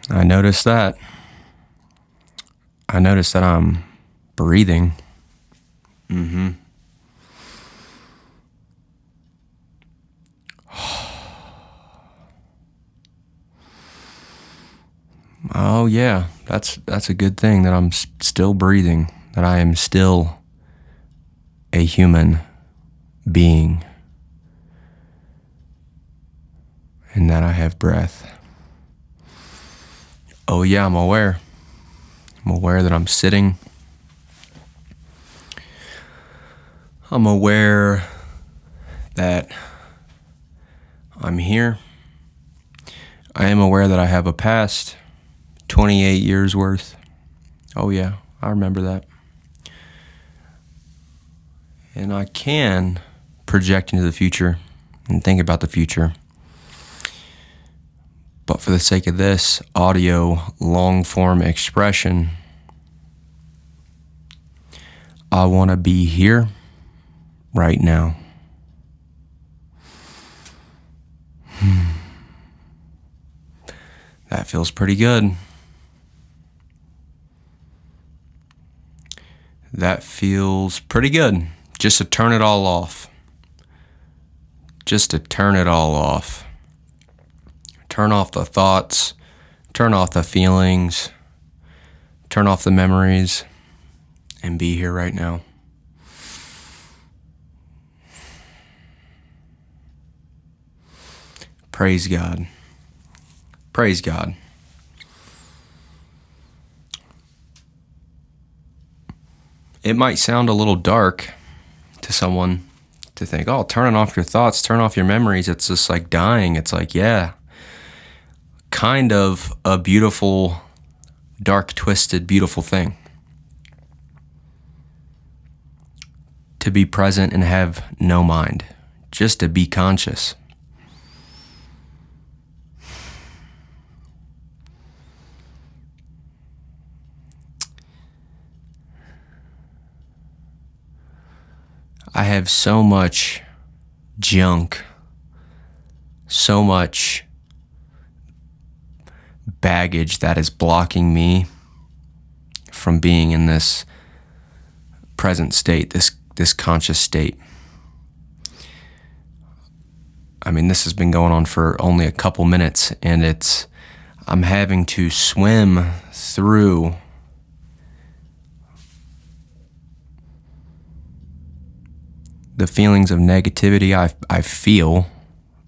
I noticed that. I noticed that I'm breathing. Oh yeah, that's a good thing that I'm still breathing, that I am still a human being, and that I have breath. Oh yeah, I'm aware. I'm aware that I'm sitting. I'm aware that I'm here. I am aware that I have a past, 28 years worth. Oh yeah, I remember that. And I can project into the future and think about the future. But for the sake of this audio long form expression, I want to be here right now. That feels pretty good. That feels pretty good. Just to turn it all off. Just to turn it all off. Turn off the thoughts. Turn off the feelings. Turn off the memories. And be here right now. Praise God. Praise God. It might sound a little dark to someone to think, oh, turning off your thoughts, turn off your memories. It's just like dying. It's like, yeah, kind of a beautiful, dark, twisted, beautiful thing. To be present and have no mind. Just to be conscious. I have so much junk, so much baggage that is blocking me from being in this present state, this conscious state. I mean, this has been going on for only a couple minutes, and I'm having to swim through the feelings of negativity I feel,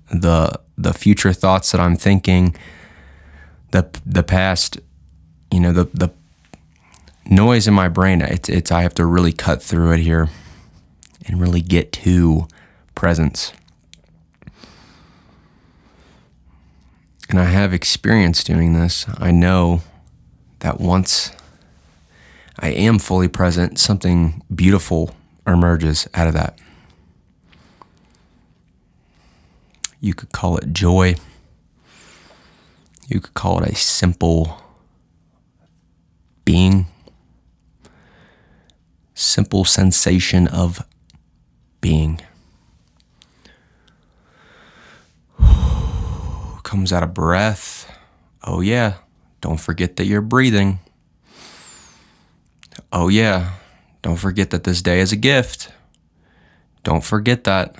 the future thoughts that I'm thinking, the past, the noise in my brain. It's I have to really cut through it here and really get to presence. And I have experience doing this. I know that once I am fully present, something beautiful emerges out of that. You could call it joy. You could call it a simple being. Simple sensation of being. Comes out of breath. Oh yeah, don't forget that you're breathing. Oh yeah, don't forget that this day is a gift. Don't forget that.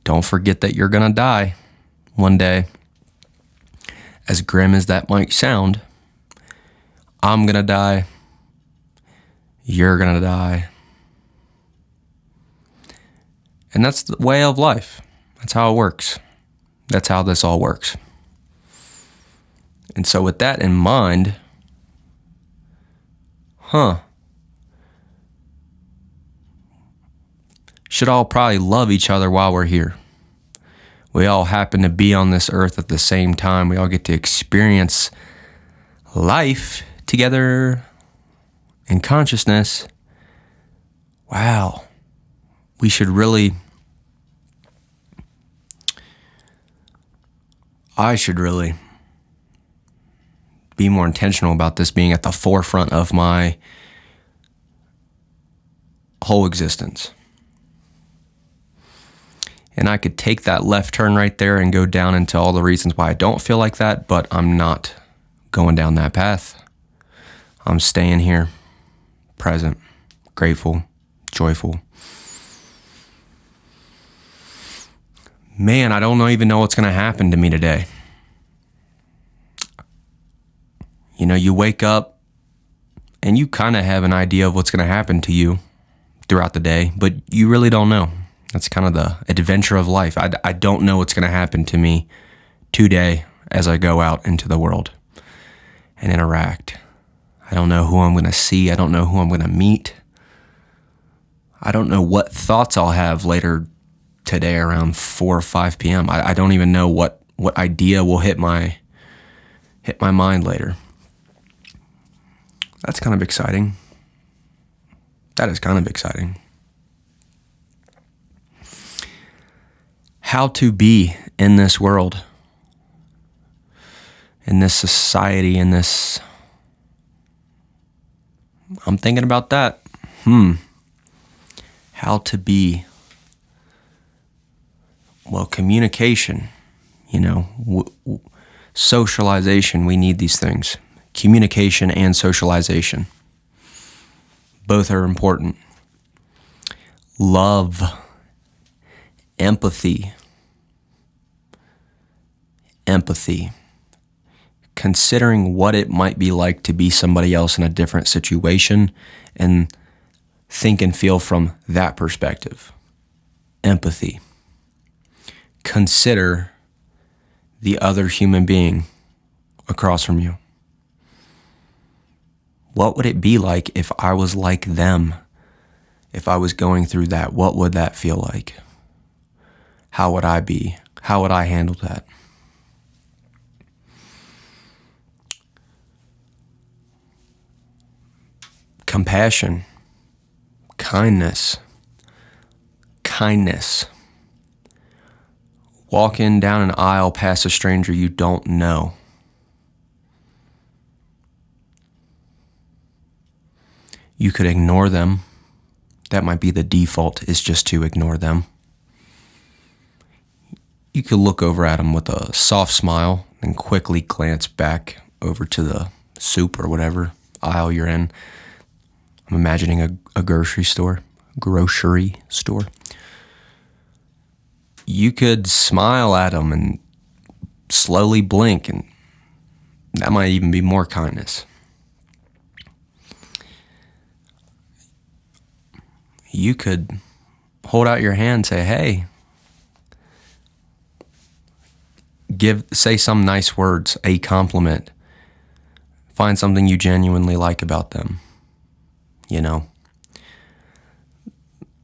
Don't forget that you're gonna die one day. As grim as that might sound, I'm gonna die. You're gonna die. And that's the way of life. That's how it works. That's how this all works. And so with that in mind, should all probably love each other while we're here. We all happen to be on this earth at the same time. We all get to experience life together in consciousness. Wow. We should really, I should really be more intentional about this being at the forefront of my whole existence. And I could take that left turn right there and go down into all the reasons why I don't feel like that, but I'm not going down that path. I'm staying here, present, grateful, joyful. Man, I don't even know what's going to happen to me today. You know, you wake up and you kind of have an idea of what's going to happen to you throughout the day, but you really don't know. That's kind of the adventure of life. I don't know what's going to happen to me today as I go out into the world and interact. I don't know who I'm going to see. I don't know who I'm going to meet. I don't know what thoughts I'll have later today around 4 or 5 p.m. I don't even know what idea will hit my mind later. That's kind of exciting. That is kind of exciting. How to be in this world, in this society, in this... I'm thinking about that. How to be... Well, communication, you know, socialization, we need these things. Communication and socialization. Both are important. Love, empathy. Considering what it might be like to be somebody else in a different situation and think and feel from that perspective. Empathy. Consider the other human being across from you. What would it be like if I was like them? If I was going through that, what would that feel like? How would I be? How would I handle that? Compassion, kindness. Walking down an aisle past a stranger you don't know. You could ignore them. That might be the default, is just to ignore them. You could look over at them with a soft smile and quickly glance back over to the soup or whatever aisle you're in. I'm imagining a grocery store. You could smile at them and slowly blink, and that might even be more kindness. You could hold out your hand and say, hey, say some nice words, a compliment. Find something you genuinely like about them. You know,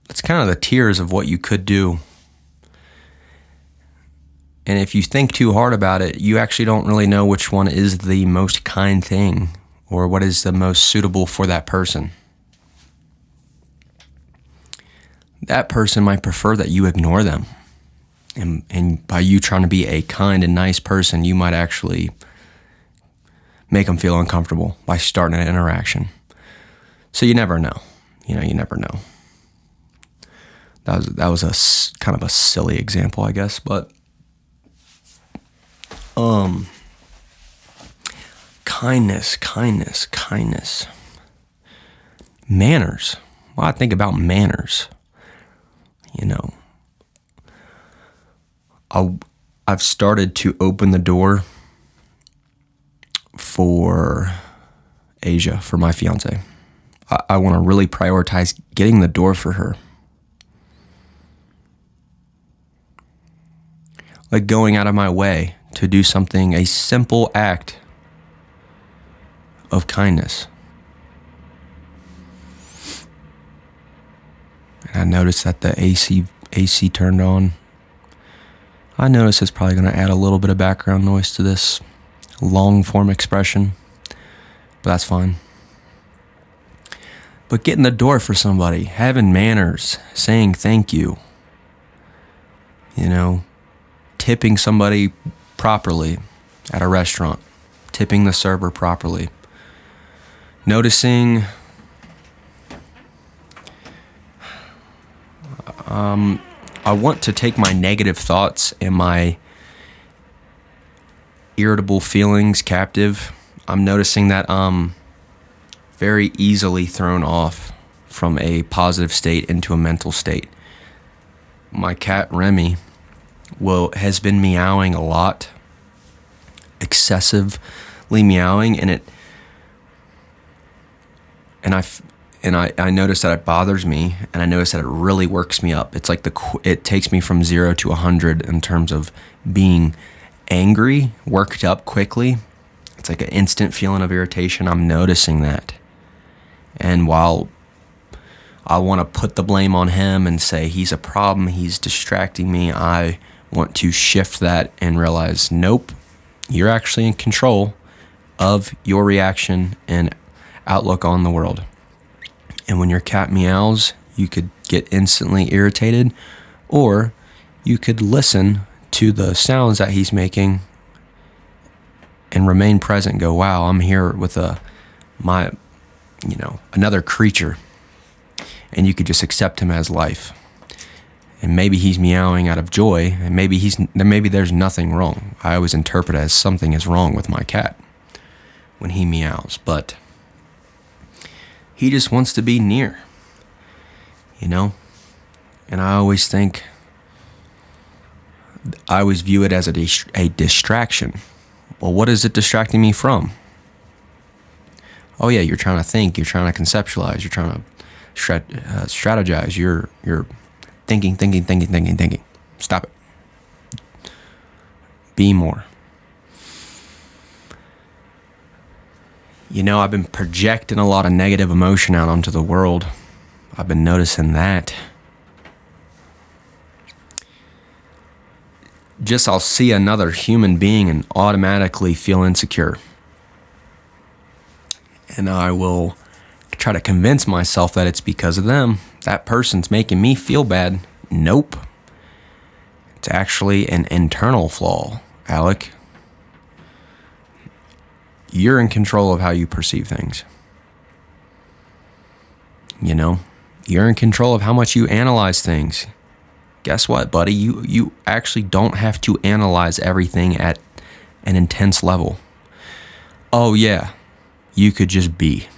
it's kind of the tiers of what you could do. And if you think too hard about it, you actually don't really know which one is the most kind thing or what is the most suitable for that person. That person might prefer that you ignore them. And by you trying to be a kind and nice person, you might actually make them feel uncomfortable by starting an interaction. So you never know. You never know. That was a kind of a silly example, I guess, but kindness. Manners. Well, I think about manners. You know, I've started to open the door for Asia, for my fiance. I want to really prioritize getting the door for her. Like going out of my way to do something, a simple act of kindness. And I noticed that the AC turned on. I noticed it's probably going to add a little bit of background noise to this long form expression, but that's fine. But getting the door for somebody, having manners, saying thank you, tipping somebody properly at a restaurant, tipping the server properly, noticing I want to take my negative thoughts and my irritable feelings captive. I'm noticing that I'm very easily thrown off from a positive state into a mental state. My cat Remy has been meowing a lot, excessively meowing, and I notice that it bothers me, and I notice that it really works me up. It's like it takes me from 0 to 100 in terms of being angry, worked up quickly. It's like an instant feeling of irritation. I'm noticing that. And while I want to put the blame on him and say he's a problem, he's distracting me, I want to shift that and realize, nope, you're actually in control of your reaction and outlook on the world. And when your cat meows, you could get instantly irritated, or you could listen to the sounds that he's making and remain present and go, wow, I'm here with another creature. And you could just accept him as life. And maybe he's meowing out of joy, and maybe there's nothing wrong. I always interpret it as something is wrong with my cat when he meows, but he just wants to be near, And I always view it as a distraction. Well, what is it distracting me from? Oh yeah, you're trying to think, you're trying to conceptualize, you're trying to strategize, you're thinking. Stop it. Be more. I've been projecting a lot of negative emotion out onto the world. I've been noticing that. I'll see another human being and automatically feel insecure. And I will try to convince myself that it's because of them. That person's making me feel bad. Nope. It's actually an internal flaw, Alec. You're in control of how you perceive things. You're in control of how much you analyze things. Guess what, buddy? You actually don't have to analyze everything at an intense level. Oh yeah, you could just be.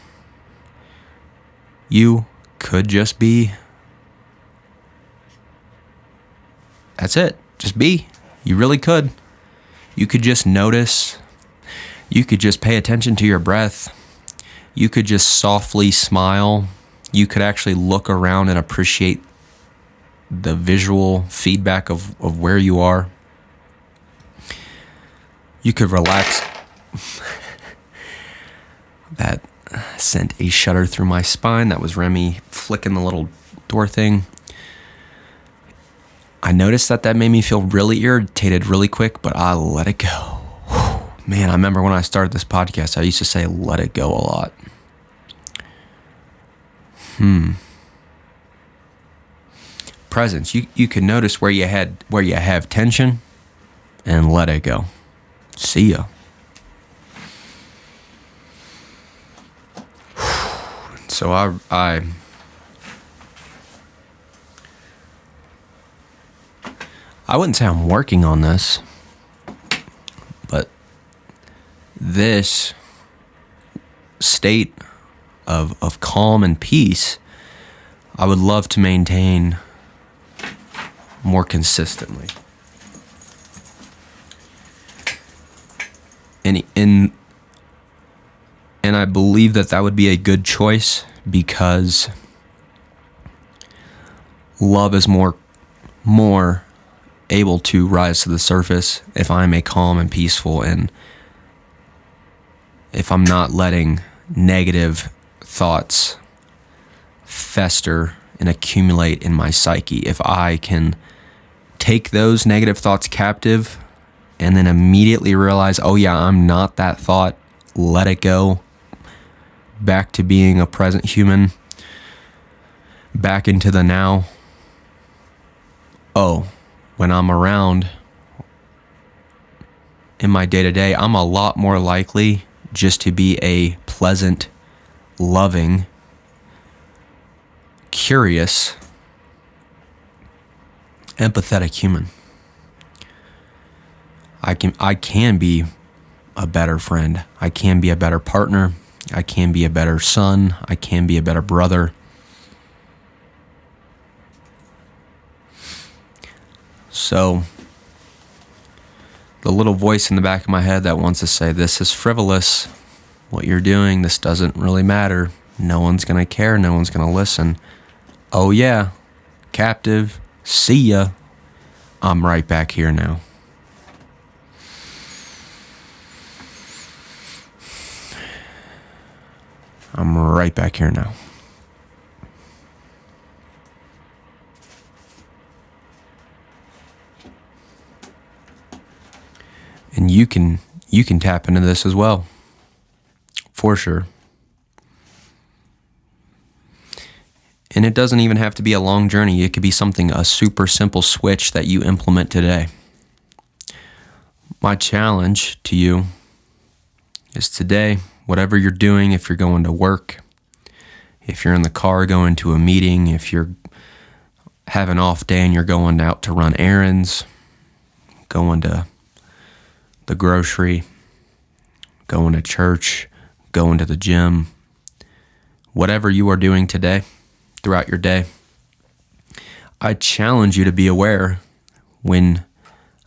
You could just be. That's it. Just be. You really could. You could just notice. You could just pay attention to your breath. You could just softly smile. You could actually look around and appreciate the visual feedback of where you are. You could relax. That sent a shudder through my spine. That was Remy flicking the little door thing. I noticed that made me feel really irritated really quick, but I let it go. Man, I remember when I started this podcast, I used to say let it go a lot. Presence. You can notice where you have tension and let it go. See ya. So I wouldn't say I'm working on this, but this state of calm and peace, I would love to maintain more consistently. And I believe that would be a good choice because love is more able to rise to the surface if I'm a calm and peaceful, and if I'm not letting negative thoughts fester and accumulate in my psyche. If I can take those negative thoughts captive and then immediately realize, oh yeah, I'm not that thought, let it go, back to being a present human, back into the now. Oh, when I'm around in my day-to-day, I'm a lot more likely just to be a pleasant, loving, curious, empathetic human. I can be a better friend. I can be a better partner. I can be a better son. I can be a better brother. So the little voice in the back of my head that wants to say, this is frivolous, what you're doing, this doesn't really matter, no one's going to care, no one's going to listen. Oh yeah, captive, see ya. I'm right back here now. I'm right back here now. And you can tap into this as well, for sure. And it doesn't even have to be a long journey. It could be a super simple switch that you implement today. My challenge to you is today, whatever you're doing, if you're going to work, if you're in the car going to a meeting, if you're having an off day and you're going out to run errands, going to the grocery, going to church, going to the gym, whatever you are doing today, throughout your day, I challenge you to be aware when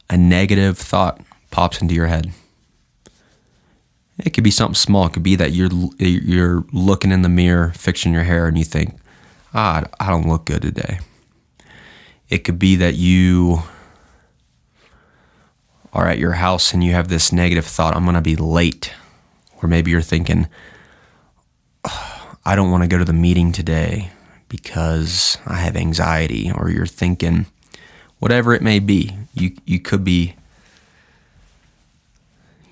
a negative thought pops into your head. It could be something small. It could be that you're looking in the mirror, fixing your hair, and you think, I don't look good today. It could be that you are at your house and you have this negative thought, I'm going to be late. Or maybe you're thinking, I don't want to go to the meeting today because I have anxiety. Or you're thinking, whatever it may be, you could be,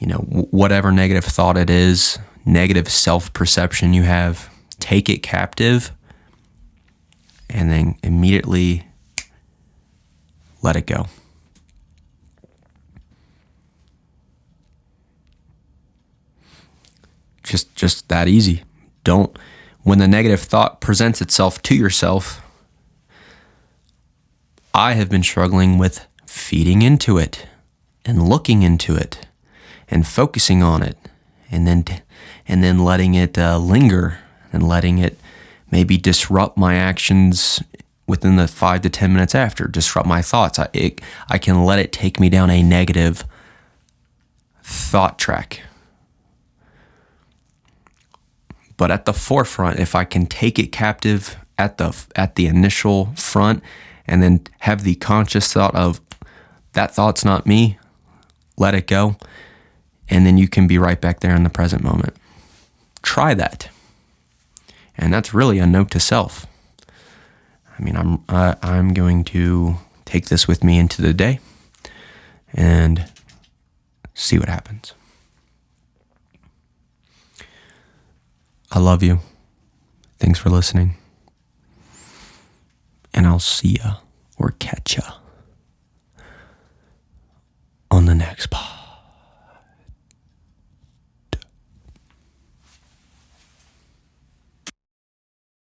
whatever negative thought it is, negative self-perception you have, take it captive and then immediately let it go. Just that easy. When the negative thought presents itself to yourself, I have been struggling with feeding into it and looking into it and focusing on it and then letting it linger and letting it maybe disrupt my actions within the 5 to 10 minutes after, disrupt my thoughts. I can let it take me down a negative thought track. But at the forefront, if I can take it captive at the initial front and then have the conscious thought of that thought's not me, let it go, and then you can be right back there in the present moment. Try that. And that's really a note to self. I mean, I'm going to take this with me into the day and see what happens. I love you. Thanks for listening. And I'll see ya or catch ya